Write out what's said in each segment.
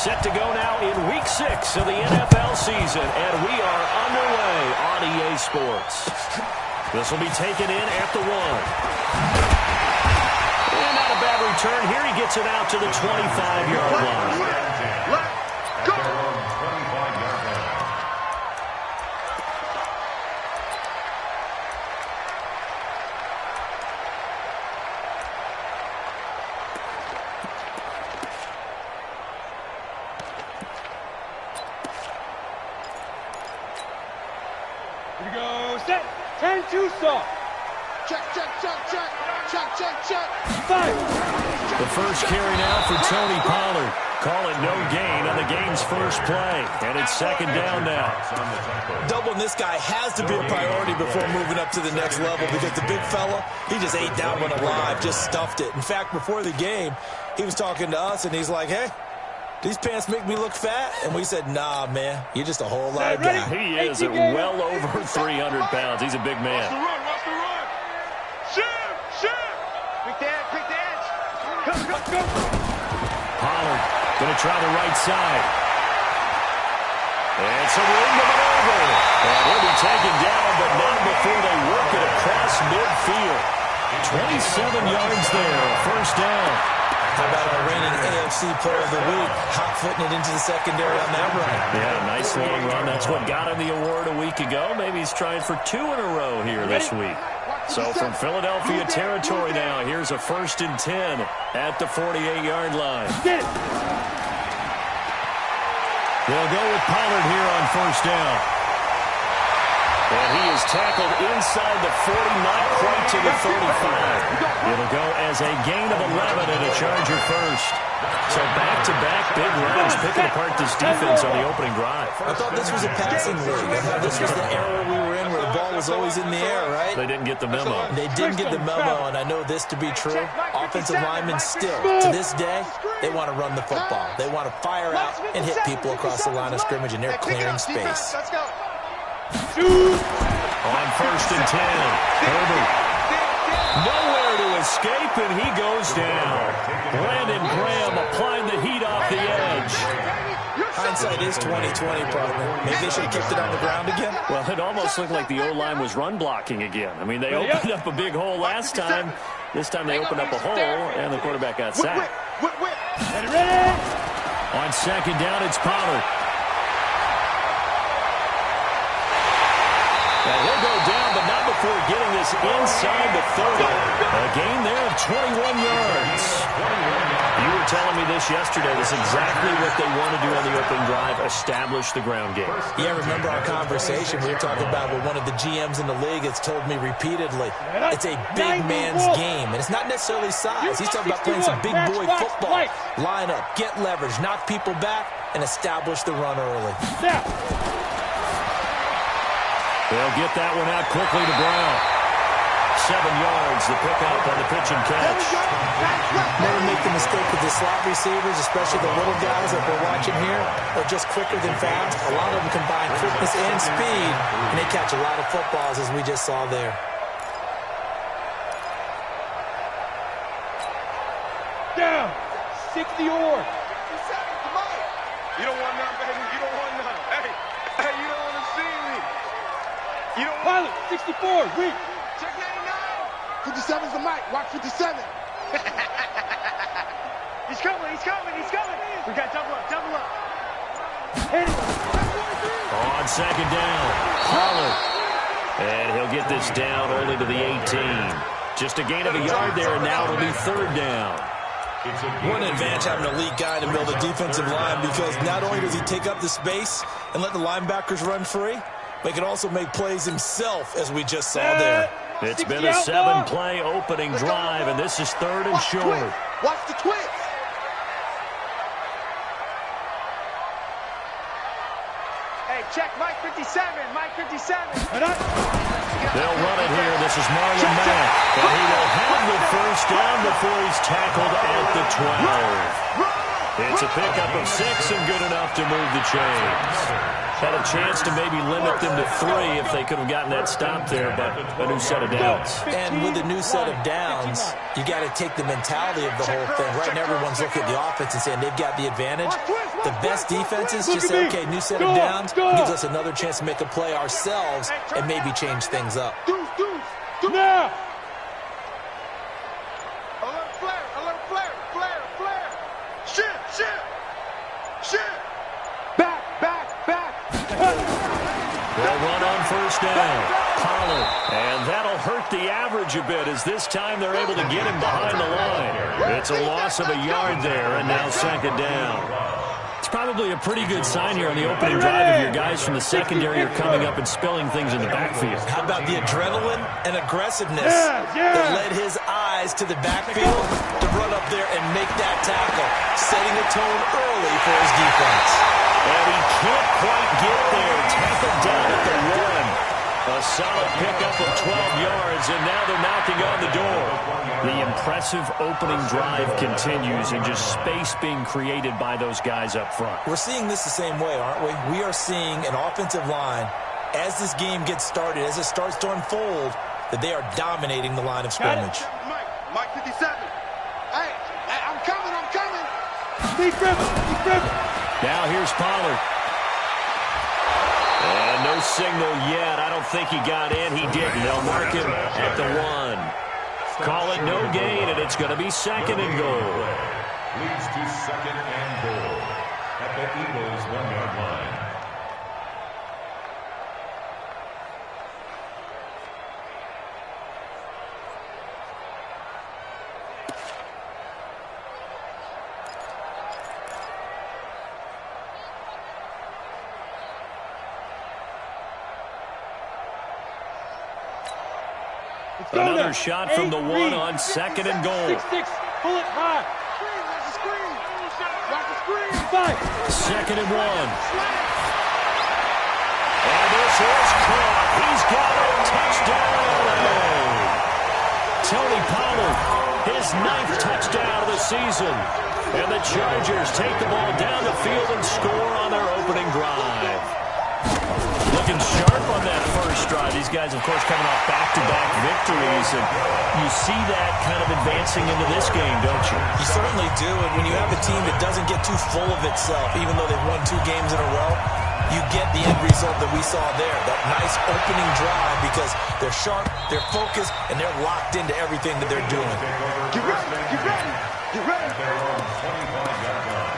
Set to go now in Week 6 of the NFL season, and we are underway on EA Sports. This will be taken in at the 1. And not a bad return. Here he gets it out to the 25-yard line. Let's go! Here we go, set, 10-2 stop. Check. Five. The first carry now for Tony Pollard. Call it no gain on the game's first play. And it's second down now. Doubling this guy has to be a priority before moving up to the next level because the big fella, he just ate that one alive, just stuffed it. In fact, before the game, he was talking to us, and he's like, hey, these pants make me look fat? And we said, nah, man, you're just a whole lot of guy. He is at well over 300 pounds. He's a big man. Watch the run. Shoot. Quick dance. Go. Pollard going to try the right side. And some room to maneuver. And he'll be taken down, but not before they work it across midfield. 27 yards there, first down. How about our reigning AFC Player of the Week, hot-footing it into the secondary on that run? Yeah, nice long run. That's what got him the award a week ago. Maybe he's trying for 2 in a row here this week. So from Philadelphia territory now, here's a 1st and 10 at the 48-yard line. They'll go with Pollard here on first down. And he is tackled inside the 40, not quite to the 35. It'll go as a gain of 11 and a Charger first. So back-to-back big runs picking apart this defense on the opening drive. I thought this was a passing league. I thought this was the era we were in where the ball was always in the air, right? They didn't get the memo. They didn't get the memo, and I know this to be true. Offensive linemen still, to this day, they want to run the football. They want to fire out and hit people across the line of scrimmage, and they're clearing space. Let's go. On first and 10, Herbert. Nowhere to escape, and he goes down. Brandon Graham applying the heat off the edge. Hindsight is 20/20, partner. Maybe they should have kept it on the ground again. Well, it almost looked like the O-line was run blocking again. I mean, they opened up a big hole last time. This time they opened up a hole, and the quarterback got sacked. Ready. On second down, it's Pollard. Well, he'll go down, but not before getting this inside the 30. A gain there of 21 yards. You were telling me this yesterday. This is exactly what they want to do on the opening drive, establish the ground game. Yeah, remember our conversation? We were talking about what one of the GMs in the league has told me repeatedly. It's a big man's game, and it's not necessarily size. He's talking about playing some big boy football. Line up, get leverage, knock people back, and establish the run early. They'll get that one out quickly to Brown. 7 yards, the pickup on the pitch and catch. Never make the mistake with the slot receivers, especially the little guys that we're watching here. They're just quicker than fast. A lot of them combine quickness and speed, and they catch a lot of footballs, as we just saw there. Down. 60 or. You don't want none, baby. You don't want none. Hey, you don't want to see me. You don't want... Pilot, 64, weak. Check 99. 57's the mic. Watch 57. He's coming. We got double up. Hit it. On second down, Pollard. And he'll get this down only to the 18. Just a gain of a yard there, and now it'll be third down. What an advantage having an elite guy to build a defensive line, because not only does he take up the space and let the linebackers run free, but he can also make plays himself, as we just saw there. It's been a 7-play opening drive, and this is third and short. Watch the twist. Hey, check Mike 57. They'll run it here. This is Marlon Mack, and he will have the first down before he's tackled at the 12. It's a pickup of 6 and good enough to move the chains. Had a chance to maybe limit them to 3 if they could have gotten that stop there, but a new set of downs. And with a new set of downs, you got to take the mentality of the whole thing. Right now, everyone's looking at the offense and saying they've got the advantage. The best defenses just say, okay, new set of downs gives us another chance to make a play ourselves and maybe change things up. Now! They'll run on first down. Pollard. And that'll hurt the average a bit as this time they're able to get him behind the line. It's a loss of a yard there, and now second down. It's probably a pretty good sign here on the opening drive of your guys from the secondary are coming up and spilling things in the backfield. How about the adrenaline and aggressiveness that led his eyes to the backfield to run up there and make that tackle, setting the tone early for his defense. And he can't quite get there. Tackled down at the 1. A solid pickup of 12 yards, and now they're knocking on the door. The impressive opening drive continues, and just space being created by those guys up front. We're seeing this the same way, aren't we? We are seeing an offensive line, as this game gets started, as it starts to unfold, that they are dominating the line of scrimmage. Mike 57. Hey, I'm coming. He's driven. Now here's Pollard. And no signal yet. I don't think he got in. He didn't. They'll mark him at the 1. Call it no gain, and it's going to be second and goal. Leads to second and goal at the Eagles' 1-yard line. Another shot from the 1 on second and goal. 6-6. Pull it high. Five. Second and 1. And this is caught. He's got a touchdown. Tony Pollard, his 9th touchdown of the season. And the Chargers take the ball down the field and score on their opening drive. Looking sharp on that first drive. These guys, of course, coming off back-to-back victories. And you see that kind of advancing into this game, don't you? You certainly do. And when you have a team that doesn't get too full of itself, even though they've won 2 games in a row, you get the end result that we saw there. That nice opening drive because they're sharp, they're focused, and they're locked into everything that they're doing. Get ready. They're on 25-yard line.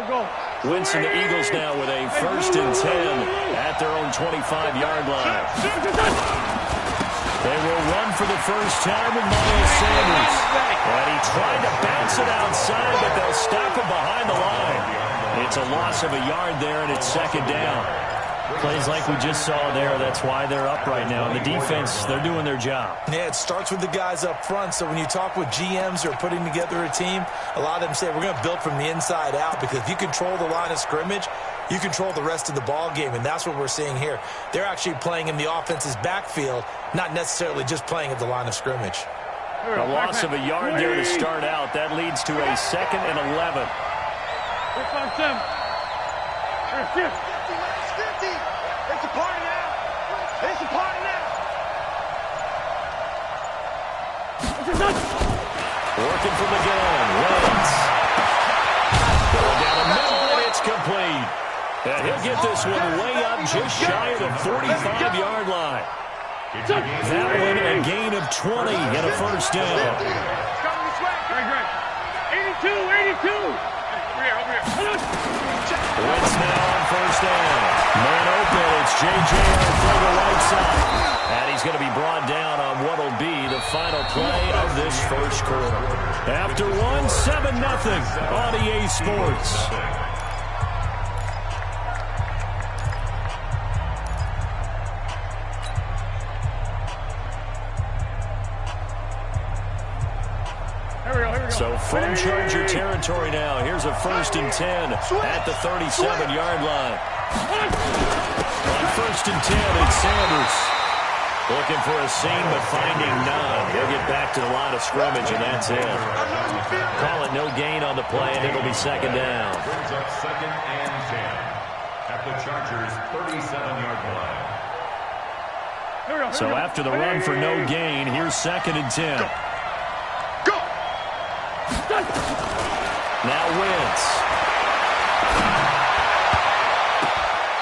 Go. Winston, the Eagles now with a 1st and 10 at their own 25-yard line. They will run for the first time with Miles Sanders. And he tried to bounce it outside, but they'll stop him behind the line. It's a loss of a yard there, and it's second down. Plays like we just saw there. That's why they're up right now. And the defense, they're doing their job. Yeah, it starts with the guys up front. So when you talk with GMs who are putting together a team, a lot of them say, we're going to build from the inside out. Because if you control the line of scrimmage, you control the rest of the ball game. And that's what we're seeing here. They're actually playing in the offense's backfield, not necessarily just playing at the line of scrimmage. A loss of a yard there to start out. That leads to a 2nd and 11. It's a party now. Working from the gun. Wentz. Going down the middle, and it's complete. And he'll get this one way up just shy of the 45-yard line. That one a gain of 20 and a first down. 82. Wentz now on first down. Man open, it's J.J. on the right side. And he's going to be brought down on what will be the final play of this first quarter. After 7-0 on EA Sports. So from Charger territory now, here's a 1st and 10 at the 37-yard line. On 1st and 10, it's Sanders. Looking for a seam, but finding none. He'll get back to the line of scrimmage, and that's it. Call it no gain on the play, and it'll be 2nd down. Brings up 2nd and 10 at the Chargers' 37-yard line. So after the run for no gain, here's 2nd and 10. Go! Now Wentz.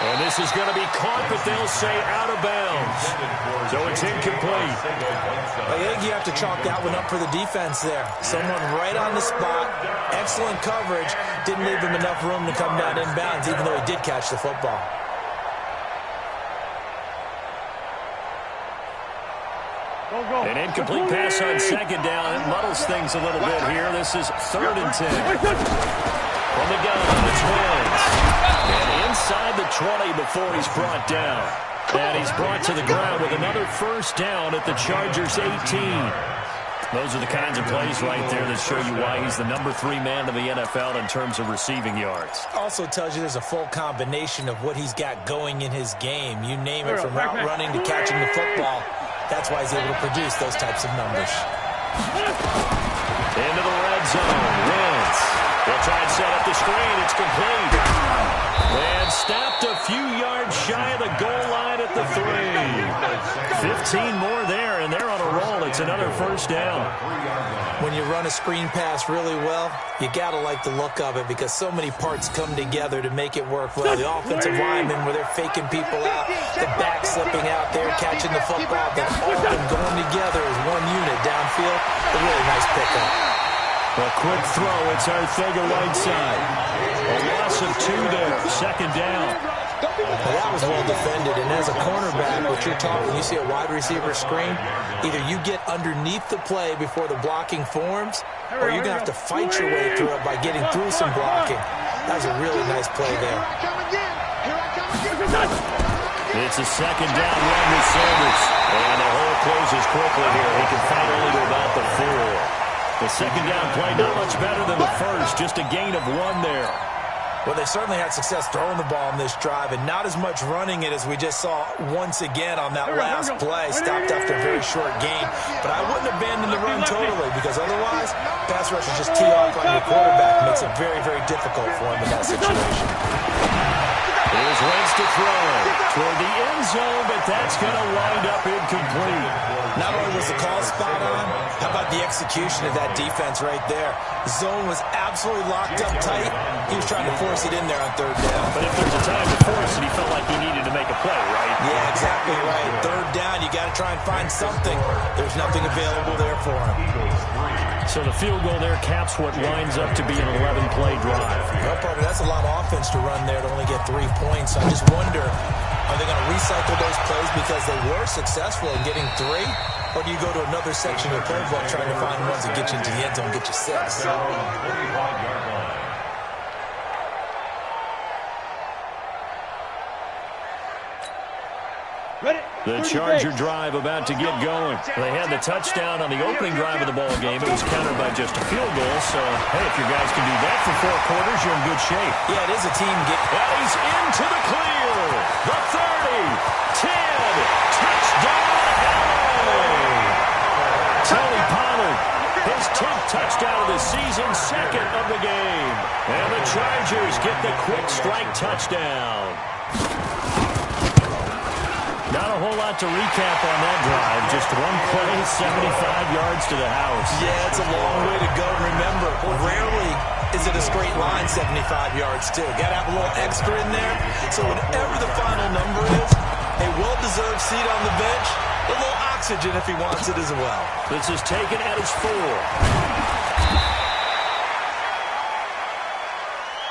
And this is going to be caught, but they'll say out of bounds. So it's incomplete. I think you have to chalk that one up for the defense there. Someone right on the spot. Excellent coverage. Didn't leave him enough room to come down inbounds, even though he did catch the football. An incomplete pass on 2nd down. It muddles things a little bit here. This is 3rd and 10. From the gun, it's Wentz. And inside the 20 before he's brought down. And he's brought to the ground with another 1st down at the Chargers' 18. Those are the kinds of plays right there that show you why he's the number 3 man in the NFL in terms of receiving yards. Also tells you there's a full combination of what he's got going in his game. You name it, from route running to catching the football. That's why he's able to produce those types of numbers. Into the red zone. Wentz. They'll try and set up the screen. It's complete. And stopped a few yards shy of the goal line at the 3. 15 more there, and they're on a roll. It's another 1st down. When you run a screen pass really well, you got to like the look of it because so many parts come together to make it work well. The offensive linemen, where they're faking people out, the back slipping out there, catching the football, then all of them going together as one unit downfield. A really nice pickup. A quick throw. It's Arcega-Whiteside. A loss of 2 there. 2nd down. Well, that was well defended, and as a cornerback, what you're talking, you see a wide receiver screen, either you get underneath the play before the blocking forms, or you're going to have to fight your way through it by getting through some blocking. That was a really nice play there. It's a 2nd down run with Sanders. And the hole closes quickly here. He can fight only to about the 4. The 2nd down play not much better than the 1st, just a gain of 1 there. Well, they certainly had success throwing the ball on this drive, and not as much running it as we just saw once again on that last play. Stopped after a very short gain. But I wouldn't abandon the run totally, because otherwise, pass rushers just tee off on your quarterback. Makes it very, very difficult for him in that situation. Here's Wentz to throw toward the end zone, but that's going to wind up incomplete. Not only was the call spot on, how about the execution of that defense right there? The zone was absolutely locked up tight. He was trying to force it in there on 3rd down. But if there's a time to force it, he felt like he needed to make a play, right? Yeah, exactly right. 3rd down, you got to try and find something. There's nothing available there for him. So the field goal there caps what winds up to be an 11-play drive. Well, partner, that's a lot of offense to run there to only get 3 points. I just wonder, are they going to recycle those plays because they were successful in getting 3? Or do you go to another section of the playbook trying to find ones that get you into the end zone and get you 6? The Charger drive about to get going. They had the touchdown on the opening drive of the ball game. It was countered by just a field goal. So, hey, if your guys can do that for 4 quarters, you're in good shape. Yeah, it is a team game. And he's into the clear. The 30, 10, touchdown, LA. Tony Pollard, his 10th touchdown of the season, 2nd of the game. And the Chargers get the quick strike touchdown. Not a whole lot to recap on that drive. Just 1 play, 75 yards to the house. Yeah, it's a long way to go. Remember, rarely is it a straight line 75 yards, too. Got to have a little extra in there. So whatever the final number is, a well-deserved seat on the bench, a little oxygen if he wants it as well. This is taken at his 4.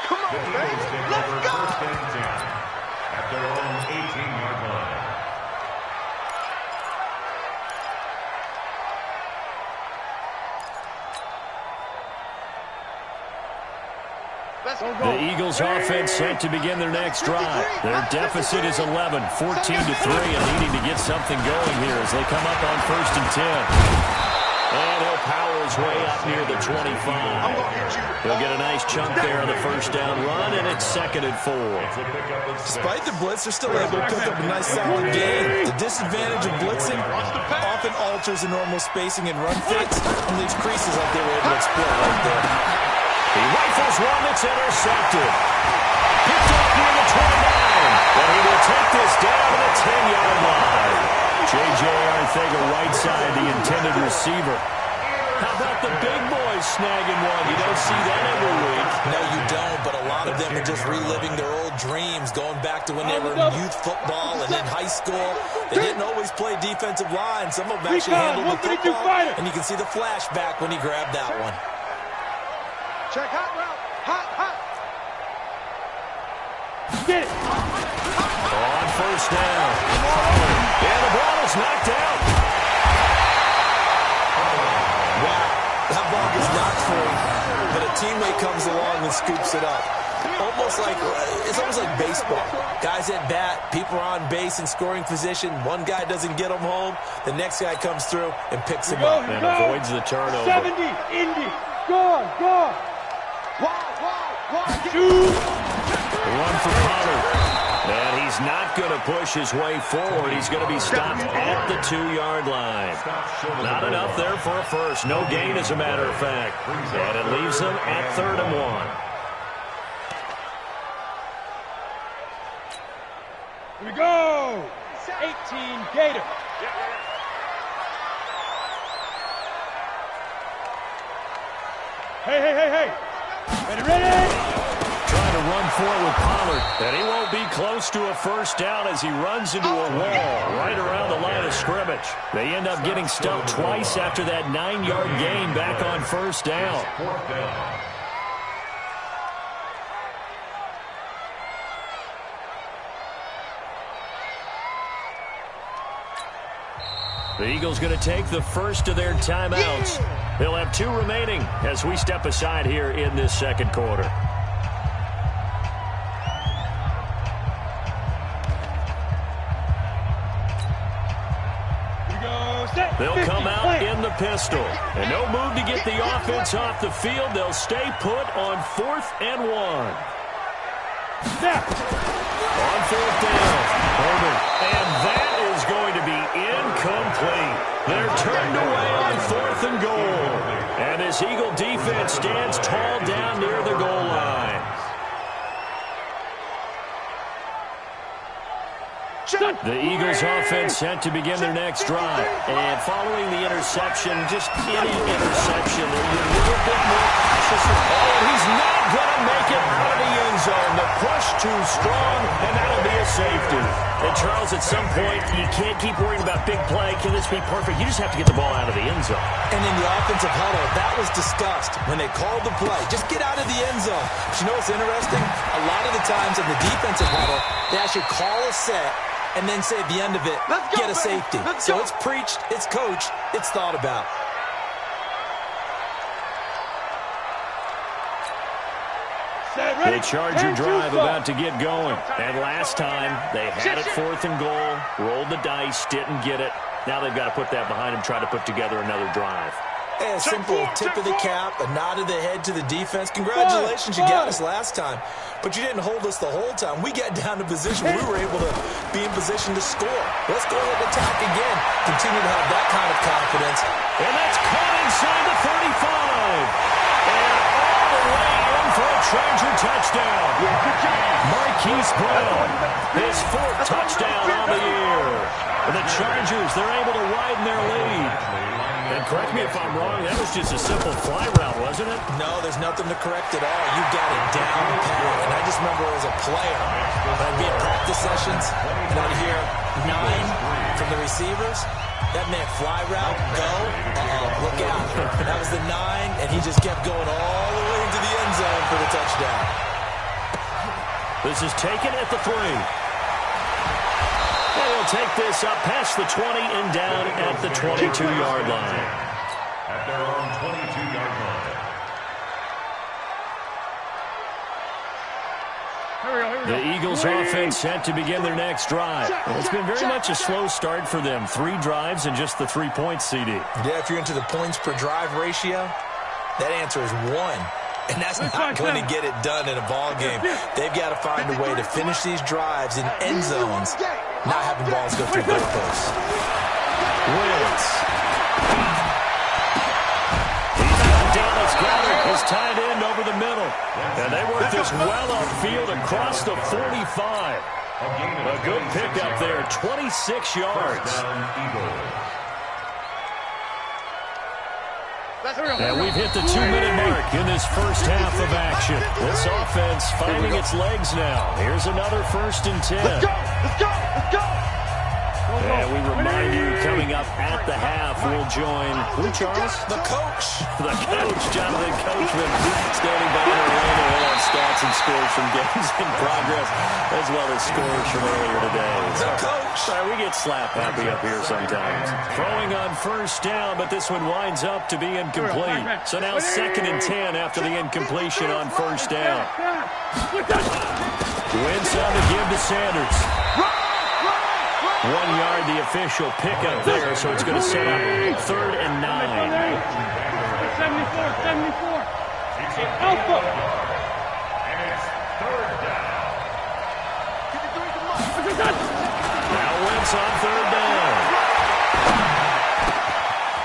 Come on, baby. Let's go. At their own 18-yard line. The Eagles offense set to begin their next drive. Their deficit is 11, 14-3, and needing to get something going here as they come up on 1st and 10. And he'll power his way up near the 25. He'll get a nice chunk there on the first down run, and it's 2nd and 4. Despite the blitz, they're still able to pick up a nice solid gain. The disadvantage of blitzing often alters the normal spacing and run fits and leaves creases like they were able to exploit right there. He rifles one that's intercepted. Picked up near the 29. And he will take this down to the 10-yard line. J.J. Arcega right side, the intended receiver. How about the big boys snagging one? You don't see that every week. No, you don't, but a lot of them are just reliving their old dreams, going back to when they were in youth football and in high school. They didn't always play defensive line. Some of them actually handled the football, and you can see the flashback when he grabbed that one. Check hot route. Hot. Get it. On first down. And the ball is knocked out. Wow, that ball is knocked free, but a teammate comes along and scoops it up. It's almost like baseball. Guys at bat, people are on base in scoring position. One guy doesn't get him home. The next guy comes through and picks him up. And avoids the turnover. 70, Indy. Go on. Shoot. Run for Pollard. And he's not going to push his way forward. He's going to be stopped at the 2-yard line. Not enough there for a first. No gain, as a matter of fact. And it leaves him at 3rd and 1. Here we go. 18 Gator. Hey. Ready. Trying to run forward with Pollard. And he won't be close to a first down as he runs into a wall right around the line of scrimmage. They end up getting stuffed twice after that 9-yard gain back on first down. The Eagles going to take the first of their timeouts. They'll have 2 remaining as we step aside here in this second quarter. They'll come out in the pistol. And no move to get the offense off the field. They'll stay put on 4th and 1. On 4th down. Holder. And that is going to be incomplete. They're turned away on 4th and goal. And this Eagle defense stands tall down near the goal line. The Eagles offense set to begin their next drive. And following the interception, just any interception, they're a little bit more cautious. Oh, he's not going to make it out of the end zone. The push too strong, and that'll be a safety. And Charles, at some point, you can't keep worrying about big play. Can this be perfect? You just have to get the ball out of the end zone. And in the offensive huddle, that was discussed when they called the play. Just get out of the end zone. But you know what's interesting? A lot of the times in the defensive huddle, they actually call a set and then say at the end of it, get a safety. So it's preached, it's coached, it's thought about. The Charger drive about to get going. And last time, they had it 4th and goal, rolled the dice, didn't get it. Now they've got to put that behind them, try to put together another drive. A simple tip of the cap, a nod of the head to the defense. Congratulations, you got us last time. But you didn't hold us the whole time. We got down to position where we were able to be in position to score. Let's go ahead and attack again. Continue to have that kind of confidence. And that's caught inside the 35. And all the way in for a Charger touchdown. Marquise Brown, his 4th touchdown on the year. And the Chargers, they're able to widen their lead. And correct me if I'm wrong, that was just a simple fly route, wasn't it? No, there's nothing to correct at all. You got it down pat. And I just remember as a player, when I'd be at practice sessions, and I'd hear 9 from the receivers. That meant fly route, go, look out. That was the 9, and he just kept going all the way into the end zone for the touchdown. This is taken at the 3. And he'll take this up past the 20 and down at the 22-yard line. At their own 22-yard line. The Eagles offense set to begin their next drive. Well, it's been very much a slow start for them. 3 drives and just the 3 points, CD. Yeah, if you're into the points per drive ratio, that answer is 1. And that's not going to get it done in a ball game. They've got to find a way to finish these drives in end zones, not having balls go through goalposts. Wins. He's got Dallas Goedert, his tight end, over the middle. And they work this well upfield across the 45. A good pickup there, 26 yards. And we've hit the 2-minute mark in this first half of action. This offense finding its legs now. Here's another 1st and 10. Let's go! Let's go! Let's go! And we remind you, coming up at the half, we'll join, who, Charles? The coach. The coach, Jonathan Coachman, standing by in Orlando. We'll have stats and scores from games in progress, as well as scores from earlier today. The coach. Sorry, we get slap happy up here sometimes. Throwing on 1st down, but this one winds up to be incomplete. So now 2nd and 10 after the incompletion on 1st down. Wentz on the give to Sanders. 1 yard, the official pickup there, so it's going to set up 3rd and 9. 74. Alpha. And it's 3rd down. Now Wentz on 3rd down.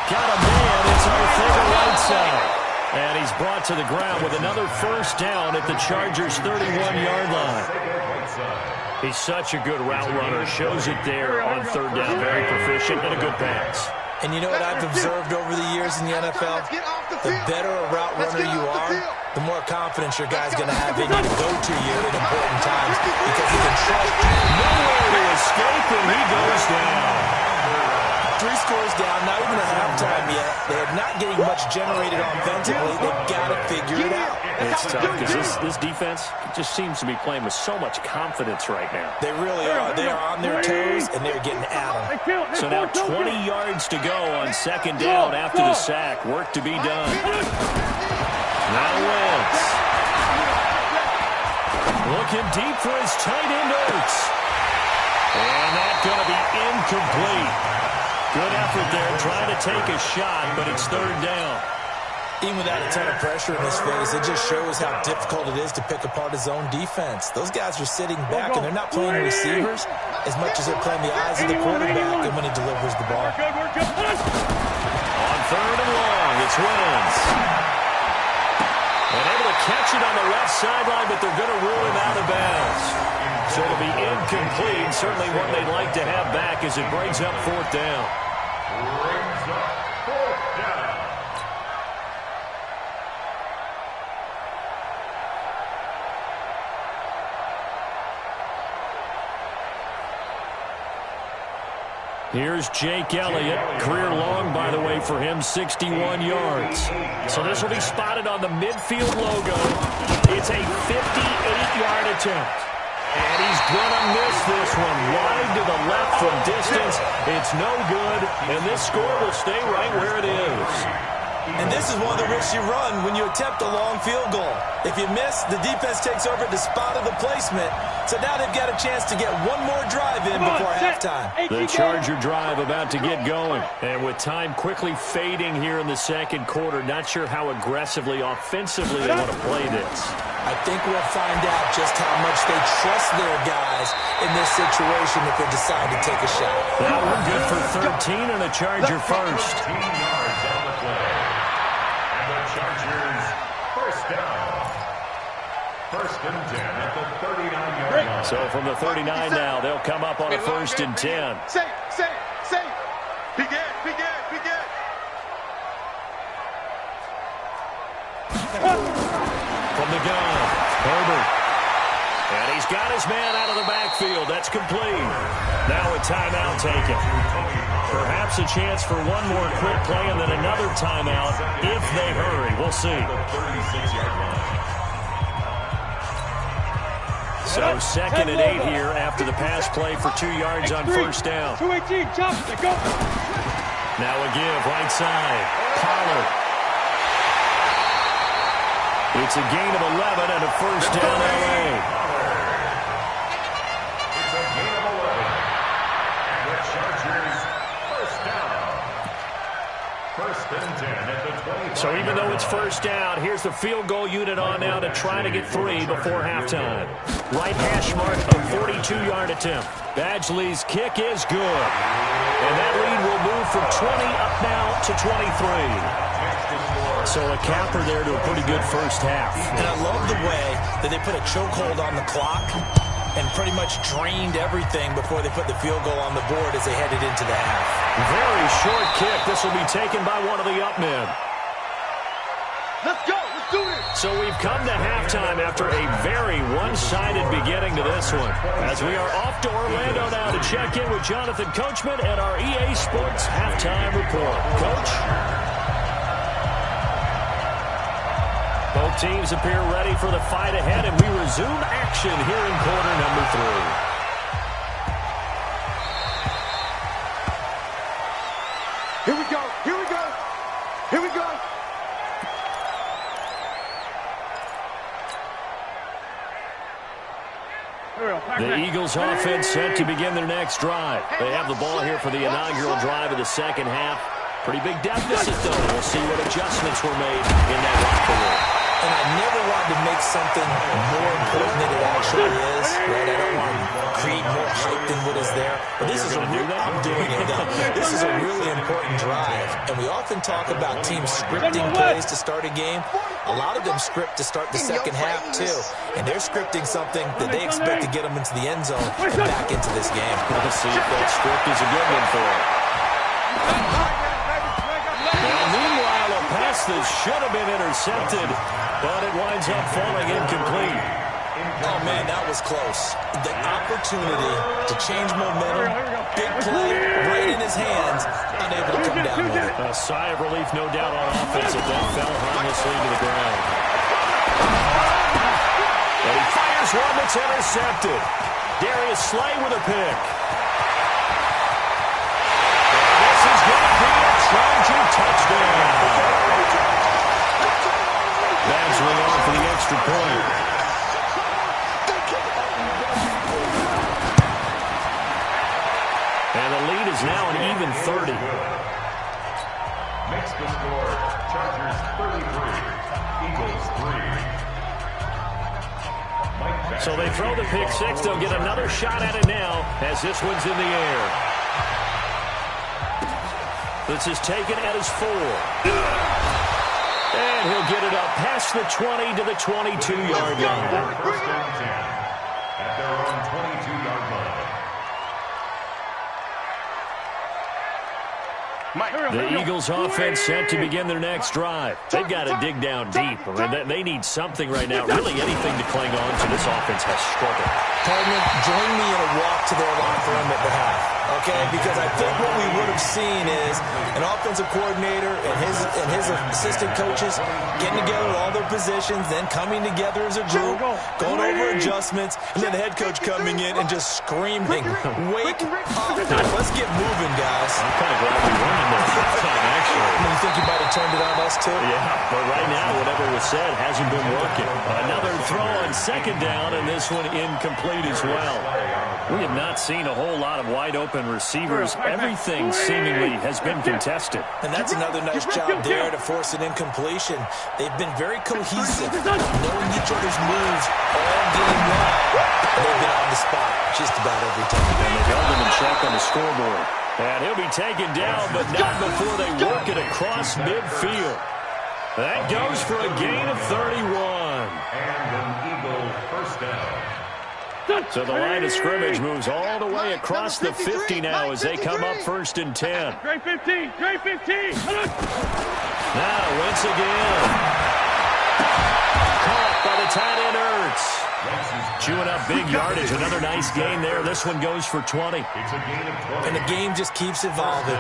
Got a man, it's our favorite right side. And he's brought to the ground with another 1st down at the Chargers' 31-yard line. He's such a good route runner. Shows it there on 3rd down. Very proficient and a good pass. And you know what I've observed over the years in the NFL? The better a route runner you are, the more confidence your guy's going to have in you to go to you at important times because he can trust you. Nowhere to escape, and he goes down. 3 scores down, not even at halftime yet. They are not getting much generated offensively. They've got to figure it out. It's tough because this defense just seems to be playing with so much confidence right now. They really are. They are on their toes, and they're getting at them. So now 20 yards to go on 2nd down after the sack. Work to be done. Now Wentz. Looking deep for his tight end, Ertz. And that's going to be incomplete. Good effort there, trying to take a shot, but it's 3rd down. Even without a ton of pressure in his face, it just shows how difficult it is to pick apart his own defense. Those guys are sitting back, and they're not playing the receivers as much as they're playing the eyes of the quarterback and when he delivers the ball. On 3rd and long, it's Wentz. And able to catch it on the left sideline, but they're going to rule him out of bounds. So it'll be incomplete. Certainly one they'd like to have back as it brings up 4th down. Brings up 4th down. Here's Jake Elliott. Career long, by the way, for him, 61 yards. So this will be spotted on the midfield logo. It's a 58-yard attempt. And he's going to miss this one. Wide to the left from distance. It's no good, and this score will stay right where it is. And this is one of the risks you run when you attempt a long field goal. If you miss, the defense takes over the spot of the placement. So now they've got a chance to get one more drive in before halftime. The Charger drive about to get going. And with time quickly fading here in the 2nd quarter, not sure how aggressively, offensively they want to play this. I think we'll find out just how much they trust their guys in this situation if they decide to take a shot. That one good for 13 and a Charger first. 15 yards on the play. And the Chargers 1st down. 1st and 10 at the 39-yard line. So from the 39 now, they'll come up on a 1st and 10. Safe. Begin. From the gun, Herbert. And he's got his man out of the backfield. That's complete. Now a timeout taken. Perhaps a chance for one more quick play and then another timeout if they hurry. We'll see. So 2nd and 8 here after the pass play for 2 yards on 1st down. 218, jump, go. Now a give, right side. Pollard. It's a gain of 11 and a 1st down, L.A. So even though it's first down, here's the field goal unit on now to try to get 3 before halftime. Right hash mark, a 42-yard attempt. Badgley's kick is good. And that lead will move from 20 up now to 23. So a capper there to a pretty good first half. And I love the way that they put a chokehold on the clock and pretty much drained everything before they put the field goal on the board as they headed into the half. Very short kick. This will be taken by one of the up men. Let's go. Let's do this. So we've come to halftime after a very one-sided beginning to this one. As we are off to Orlando now to check in with Jonathan Coachman and our EA Sports halftime report. Coach? Both teams appear ready for the fight ahead, and we resume action here in quarter number 3. Here we go. Here we go. Here we go. The Eagles offense set to begin their next drive. They have the ball here for the inaugural drive of the second half. Pretty big deficit, though. We'll see what adjustments were made in that locker room. And I never wanted to make something more important than it actually is. Right? I don't want to create more hype than what is there. But this is a real, I'm doing it now. This is a really important drive. And we often talk about teams scripting plays to start a game. A lot of them script to start the second half, too. And they're scripting something that they expect to get them into the end zone and back into this game. Let's see if that script is a good one for them. Now, meanwhile, a pass that should have been intercepted, but it winds up falling incomplete. Oh, man, that was close. The opportunity to change momentum, big play, right in his hands, unable to come down with it. A sigh of relief, no doubt, on offense if that fell harmlessly to the ground. And he fires one that's intercepted. Darius Slay with a pick. And this is going to be a Charger touchdown. Babs will on for the extra point. And the lead is now an even 30. Makes the score Chargers 33, Eagles 3. So they throw the pick six. They'll get another shot at it now as this one's in the air. This is taken at his 4. And he'll get it up past the 20 to the 22-yard line. First and 10 at their own 22-yard line. The Eagles offense set to begin their next drive. They've got to dig down deep. I mean, they need something right now. Really anything to cling on to. This offense has struggled. Partner, join me in a walk to their locker room at the half, okay? Because I think what we would have seen is an offensive coordinator and his assistant coaches getting together all their positions, then coming together as a group, going over adjustments, and then the head coach coming in and just screaming, "Wake up! Let's get moving, guys." I'm kind of glad we won in this time, actually. You think you might have turned it on us, too? Yeah, but right now, whatever was said hasn't been working. Another throw on second down, and this one incomplete as well. We have not seen a whole lot of wide-open receivers. Everything seemingly has been contested. And that's another nice job there to force an incompletion. They've been very cohesive, knowing each other's moves all game long. And they've been on the spot just about every time. And they held him in check on the scoreboard. And he'll be taken down, but not before they work it across midfield. That goes for a gain of 31. And an Eagle first down. So the line of scrimmage moves all the way across the 50 now as they come up first and 10. Great 15. Great 15. Now, once again, caught by the tight end Ertz. Chewing up big yardage. Another nice gain there. This one goes for 20. It's a gain of 20. And the game just keeps evolving.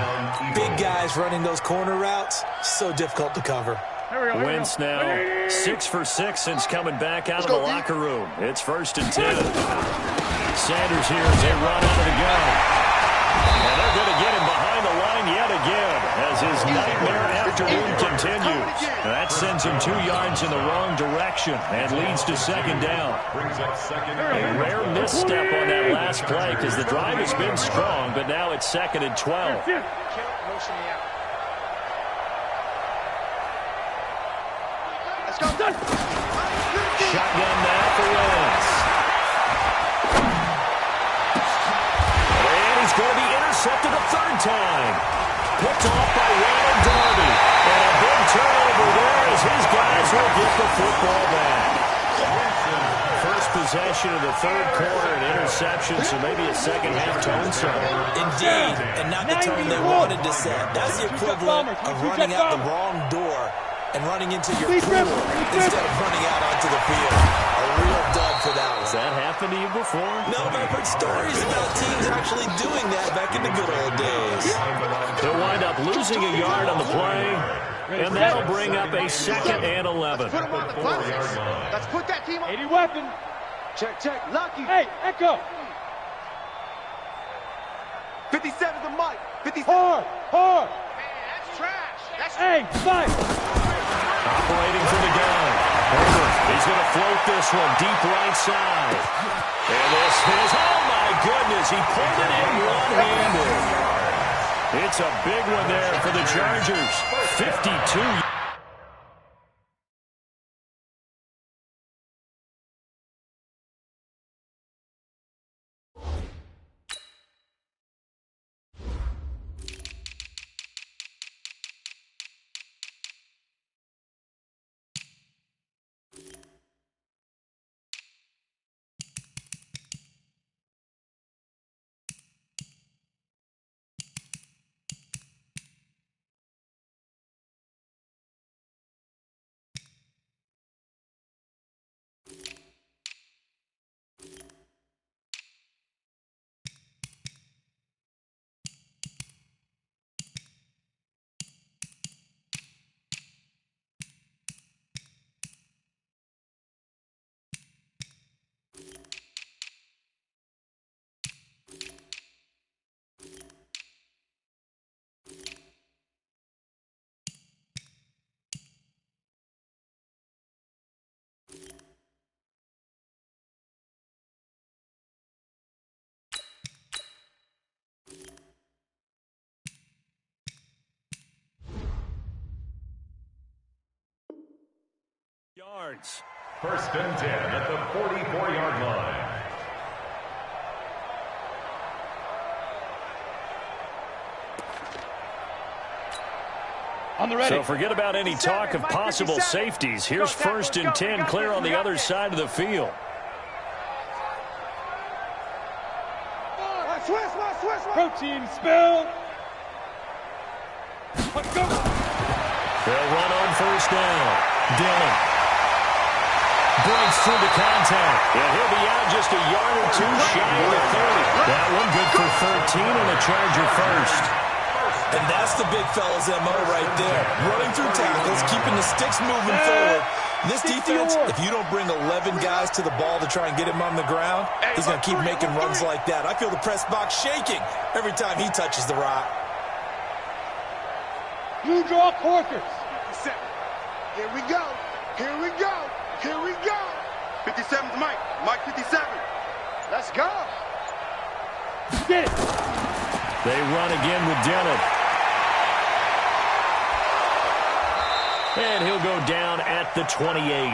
Big guys running those corner routes, so difficult to cover. Wentz now 6 for 6 since coming back out of the locker room. It's first and 10. Sanders here as they run out of the gun. And they're going to get him behind the line yet again as his nightmare afternoon continues. That sends him 2 yards in the wrong direction and leads to second down. A rare misstep on that last play because the drive has been strong, but now it's second and 12. Let's go. Shotgun that for Wentz. And he's going to be intercepted a third time. Picked off by Ronald Darby. And a big turnover there as his guys will get the football back. First possession of the third quarter, an interception, so maybe a second-half tone setter. Indeed, and not the tone they wanted to set. That's the equivalent of running out the wrong door and running into your pool instead of running out onto the field. A real dud for that one. Has that happened to you before? No, but I've heard stories about teams actually doing that back in the good old days. They'll wind up losing a yard on the play, and that'll bring up a 2nd and 11. Put him on the front. Let's put that team on. 80 weapon. Check, check. Lucky. Hey, Echo. 57 to Mike. 57. Hard, hard. Man, that's trash. That's Hey, fight. Operating from the gun. Herbert, he's going to float this one deep right side. And this is, oh my goodness, he pulled it in one-handed. It's a big one there for the Chargers. 52. Yards. 1st and 10 at the 44-yard line. On the ready. So forget about any talk of possible safeties. Here's 1st and 10 clear on the other side of the field. Protein spill. Let's go. They'll run on 1st down. Dillon breaks through the contact. And he'll be out just a yard or two shy of the 30. That one good for 13 and a Charger first. And that's the big fella's MO right there. Running through tackles, keeping the sticks moving forward. This defense, if you don't bring 11 guys to the ball to try and get him on the ground, he's going to keep making runs like that. I feel the press box shaking every time he touches the rock. Blue draw quarters. 57. Here we go. Here we go. Here we go. 57's Mike. Mike 57. Let's go. Get it. They run again with Dillon. And he'll go down at the 28.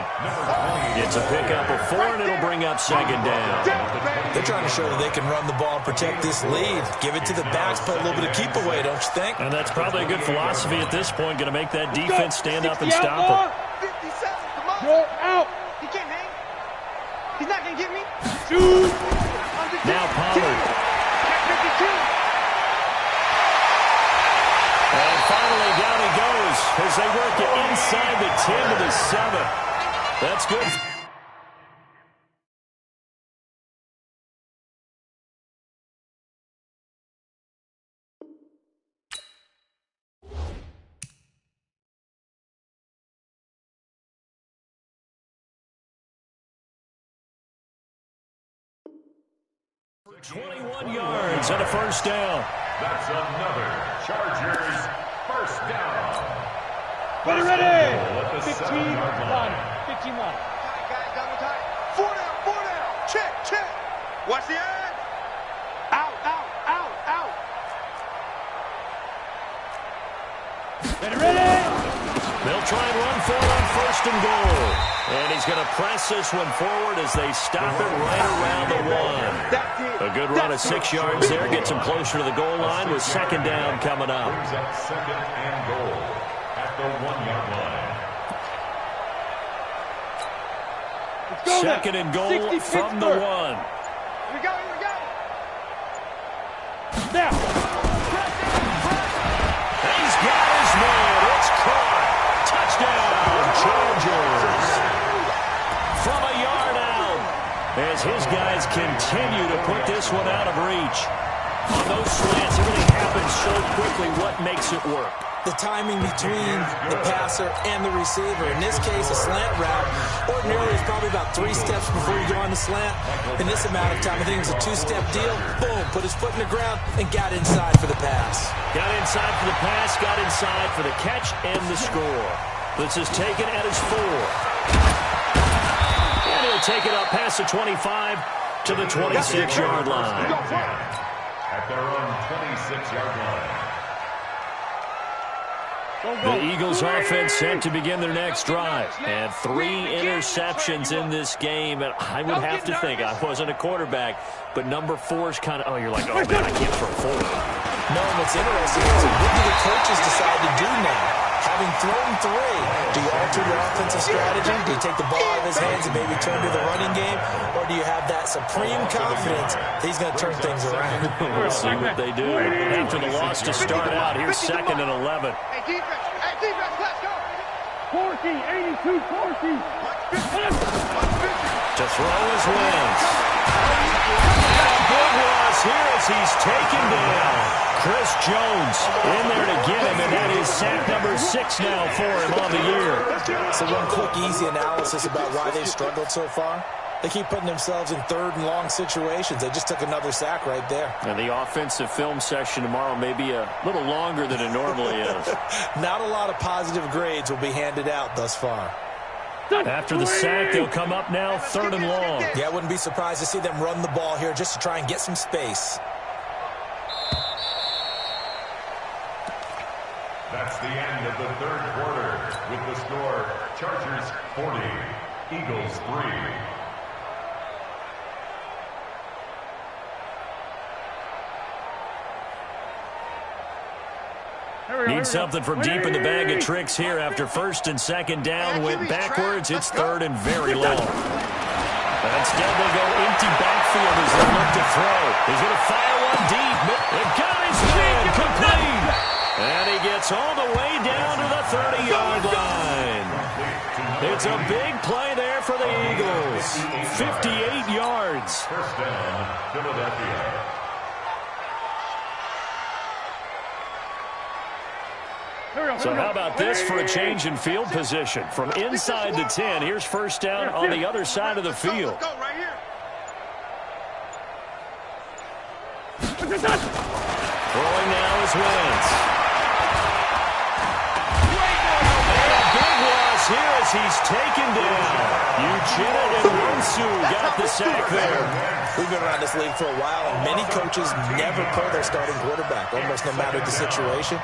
It's a pickup of 4, and it'll bring up 2nd down. They're trying to show that they can run the ball and protect this lead. Give it to the backs, put a little bit of keep away, don't you think? And that's probably a good philosophy at this point, going to make that defense stand up and stop them. 57, come on. You're out. He can't hang. He's not going to get me. Shoot. Now Pollard. 52. And finally down he goes as they work it inside the 10 to the 7. That's good. For 21 yards and a 1st down. That's another Chargers 1st down. Ready. 15 7-yard line. 15 line. Guys, double tight. 4 down, 4 down. Check, check. Watch the end. Out, out, out, out. Ready. They'll They'll try and run for it on first and goal. And he's going to press this one forward as they stop it right around the one. A good run of 6 yards there. Gets him closer to the goal line with second down coming up. Brings up second and goal at the 1-yard line. Second and goal from the 1. Here we go, here we go. Now. He's got his man. It's caught. Touchdown, Chargers. From a yard out, as his guys continue to put this one out of reach. On those slants, everything happens so quickly. What makes it work? The timing between the passer and the receiver. In this case, a slant route ordinarily is probably about 3 steps before you go on the slant. In this amount of time, I think it was a 2-step deal. Boom, put his foot in the ground and got inside for the pass. Got inside for the pass, got inside for the catch and the score. This is taken at his 4. And he'll take it up past the 25 to the 26-yard line. At their own 26-yard line. The Eagles offense set to begin their next drive. And 3 interceptions in this game. And I would have to think, I wasn't a quarterback, but number 4 is kind of, oh, you're like, oh, man, I can't throw 4. No, and what's interesting is what do the coaches decide to do now? Having thrown 3, do you alter your offensive strategy? Do you take the ball out of his hands and maybe turn to the running game? Or do you have that supreme confidence that he's going to turn things around? We'll see what they do. After the loss to start out, here's second and 11. Hey, defense, let's go. 82, 40. To throw his wins. Big loss here as he's taken down. Chris Jones in there to get him, and that is sack number 6 now for him on the year. So one quick, easy analysis about why they've struggled so far. They keep putting themselves in 3rd and long situations. They just took another sack right there. And the offensive film session tomorrow may be a little longer than it normally is. Not a lot of positive grades will be handed out thus far. After the sack, they'll come up now 3rd and long. Yeah, I wouldn't be surprised to see them run the ball here just to try and get some space. That's the end of the 3rd quarter. With the score, Chargers 40, Eagles 3. Need something from deep in the bag of tricks here after 1st and 2nd down. Went backwards. It's 3rd and very long. Instead, they go empty backfield as they look to throw. He's going to fire one deep. They've got his man complete. And he gets all the way down to the 30-yard line. It's a big play there for the Eagles. 58 yards. First down, Philadelphia. So how about this for a change in field position? From inside the 10, here's first down on the other side of the field. Let's go right here. Throwing now is Wentz. And a big loss here as he's taken down. Uchenna and Winsu got the sack there. We've been around this league for a while, and many coaches never pull their starting quarterback, almost no matter the situation.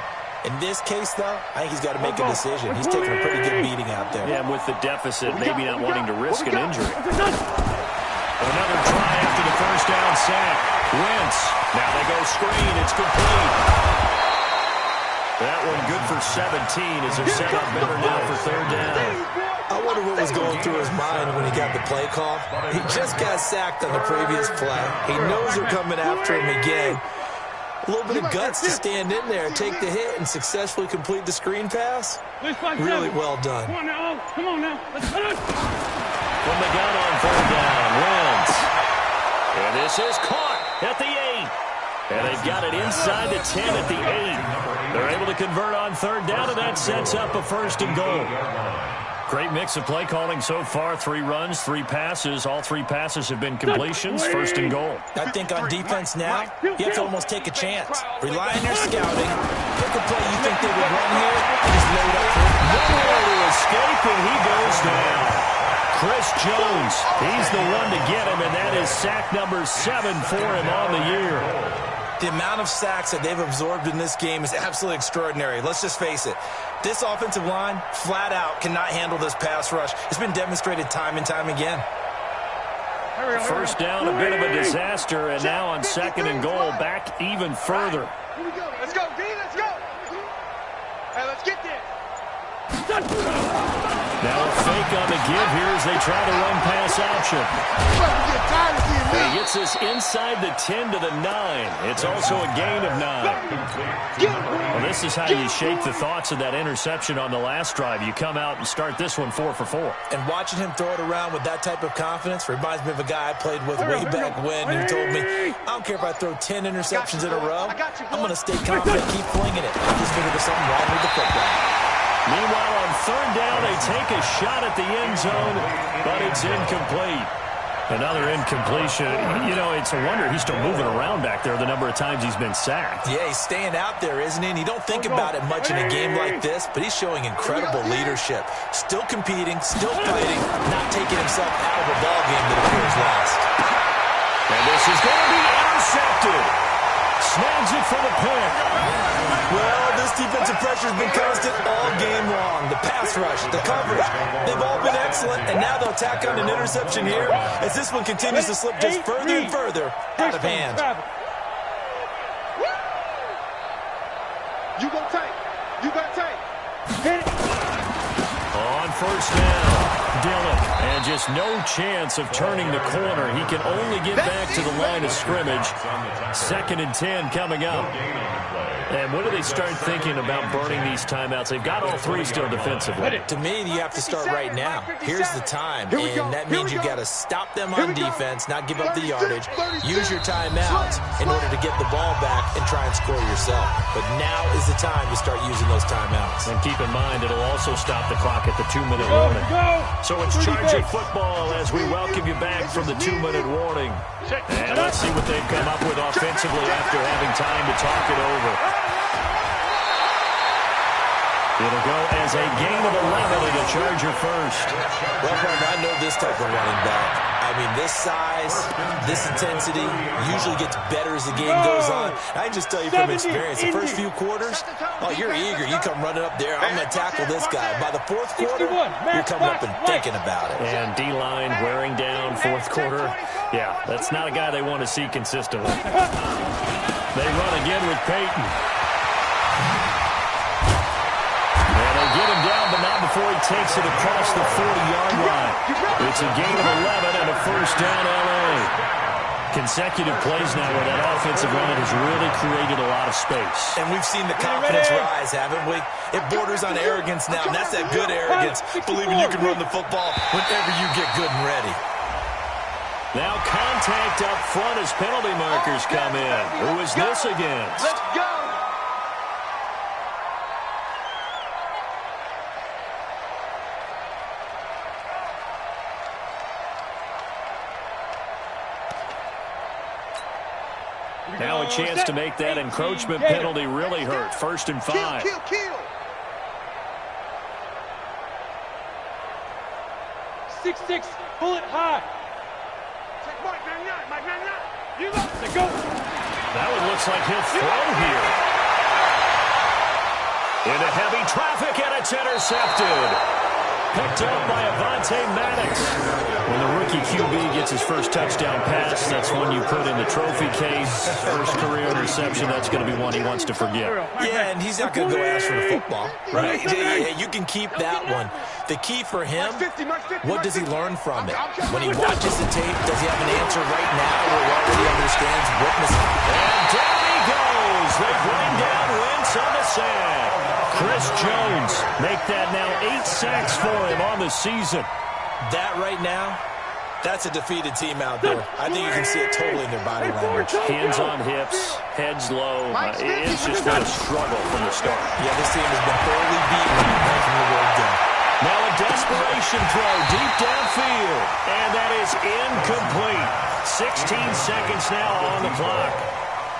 In this case, though, I think he's got to make a decision. He's taking a pretty good beating out there. Yeah, and with the deficit, maybe not wanting to risk an injury. Another try after the first down sack. Wentz. Now they go screen. It's complete. That one good for 17 as they're set up better now for 3rd down. I wonder what was going through his mind when he got the play call. He just got sacked on the previous play. He knows they're coming after him again. A little bit of guts to stand in there, take the hit, and successfully complete the screen pass. Really well done. Come on now. Let's go. From the gun on 3rd down, Wentz. And this is caught at the 8. And they've got it inside the 10 at the 8. They're able to convert on 3rd down, and that sets up a 1st and goal. Great mix of play calling so far. 3 runs, 3 passes. All 3 passes have been completions. 1st and goal. I think on defense now, you have to almost take a chance. Rely on your scouting. Pick a play you think they would run here, and just load up for it. Nowhere to escape, and he goes down. Chris Jones, he's the one to get him, and that is sack number 7 for him on the year. The amount of sacks that they've absorbed in this game is absolutely extraordinary. Let's just face it. This offensive line, flat out, cannot handle this pass rush. It's been demonstrated time and time again. First down, a bit of a disaster, and now on second and goal, back even further. Here we go. Let's go, D. Let's go. Hey, let's get this. Now a fake on the give here as they try to run pass option. He gets this inside the 10 to the 9. It's also a gain of 9. Well, this is how you shake the thoughts of that interception on the last drive. You come out and start this one 4 for 4. And watching him throw it around with that type of confidence reminds me of a guy I played with way back when who told me, I don't care if I throw 10 interceptions in a row, I'm going to stay confident, keep flinging it. I just figured there's something wrong with the football. Meanwhile, on third down, they take a shot at the end zone, but it's incomplete. Another incompletion. You know, it's a wonder he's still moving around back there the number of times he's been sacked. Yeah, he's staying out there, isn't he? And you don't think about it much in a game like this, but he's showing incredible leadership. Still competing, still fighting, not taking himself out of a ball game that appears last. And this is going to be intercepted. Snags it for the pick. Well, this defensive pressure has been constant all game long. The pass rush, the coverage, they've all been excellent, and now they'll tack on an interception here as this one continues to slip just further and further out of hand. You go tight. You got tight. On first down, Dillon, and just no chance of turning the corner. He can only get back to the line of scrimmage. Second and 10 coming up. And when do they start thinking about burning these timeouts? They've got all three still defensively. To me, you have to start right now. Here's the time, and that means you got to stop them on defense, not give up the yardage, use your timeouts in order to get the ball back and try and score yourself. But now is the time to start using those timeouts. And keep in mind, it'll also stop the clock at the 2-minute warning. So it's Charger football as we welcome you back from the 2-minute warning. And let's see what they've come up with offensively after having time to talk it over. It'll go as a gain of 11 and a Charger first. Well, partner, I know this type of running back. I mean, this size, this intensity usually gets better as the game goes on. I can just tell you from experience, the first few quarters, oh, you're eager. You come running up there, I'm going to tackle this guy. By the fourth quarter, you're coming up and thinking about it. And D-line wearing down fourth quarter. Yeah, that's not a guy they want to see consistently. They run again with Peyton. Get him down, but not before he takes it across the 40-yard line. It's a gain of 11 and a first down L.A. Consecutive plays now where that offensive line has really created a lot of space. And we've seen the confidence rise, haven't we? It borders on arrogance now, and that's that good arrogance, believing you can run the football whenever you get good and ready. Now contact up front as penalty markers come in. Who is this against? Let's go. Now a chance to make that encroachment penalty really hurt. 1st and 5. Kill. 6-6, pull it high. Take Mike 99. You got to go. That one looks like he'll throw here. Into heavy traffic, and it's intercepted. Picked up by Avonte Maddox. When the rookie QB gets his first touchdown pass, that's one you put in the trophy case. First career interception, that's going to be one he wants to forget. Yeah, and he's not going to go ask for the football, right? Yeah, you can keep that one. The key for him, what does he learn from it? When he watches the tape, does he have an answer right now where he already understands what mistake? And down he goes. They bring down Wentz on the sack. Chris Jones make that now 8 sacks for him on the season. That right now, that's a defeated team out there. I think you can see it totally in their body language. Hands on hips, heads low. It's just been a struggle from the start. Yeah, this team has been thoroughly beaten from the word go. Now a desperation throw deep downfield, and that is incomplete. 16 seconds now on the clock.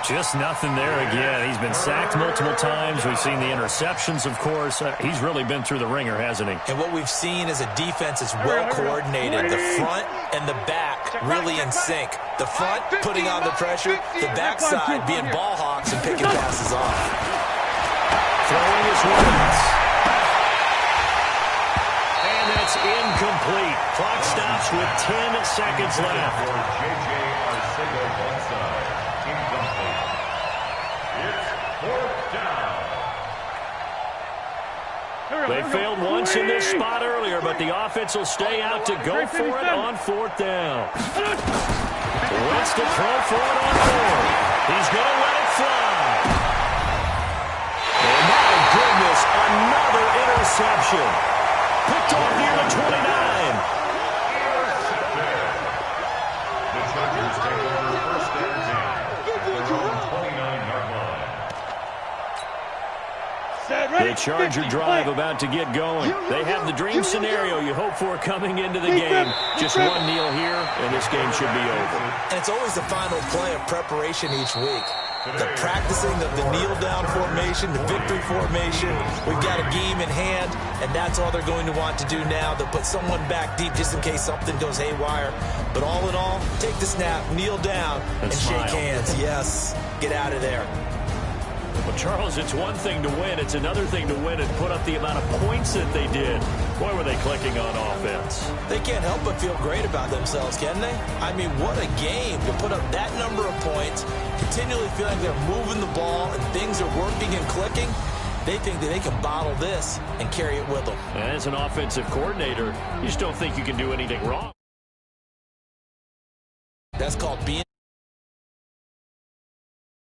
Just nothing there again. He's been sacked multiple times. We've seen the interceptions, of course. He's really been through the ringer, hasn't he? And what we've seen is a defense is well coordinated. The front and the back really in sync. The front putting on the pressure, the backside being ball hawks and picking passes off. Throwing his once. And that's incomplete. Clock stops with 10 seconds left. J.J. Arcega-Whiteside. Incomplete. It's fourth down. They failed once in this spot earlier, but the offense will stay out to go for it on fourth down. Wants to throw for it on fourth. He's going to let it fly. And my goodness, another interception. Picked off near the 29. The Chargers take over first and 10 at their own 29-yard line. The Charger drive about to get going. They have the dream scenario you hope for coming into the game. Just one kneel here, and this game should be over. And it's always the final play of preparation each week. The practicing of the kneel-down formation, the victory formation. We've got a game in hand, and that's all they're going to want to do now. They'll put someone back deep just in case something goes haywire. But all in all, take the snap, kneel down, and shake hands. Yes, get out of there. Well, Charles, it's one thing to win. It's another thing to win and put up the amount of points that they did. Boy, were they clicking on offense. They can't help but feel great about themselves, can they? I mean, what a game to put up that number of points, continually feeling they're moving the ball and things are working and clicking. They think that they can bottle this and carry it with them. And as an offensive coordinator, you just don't think you can do anything wrong. That's called being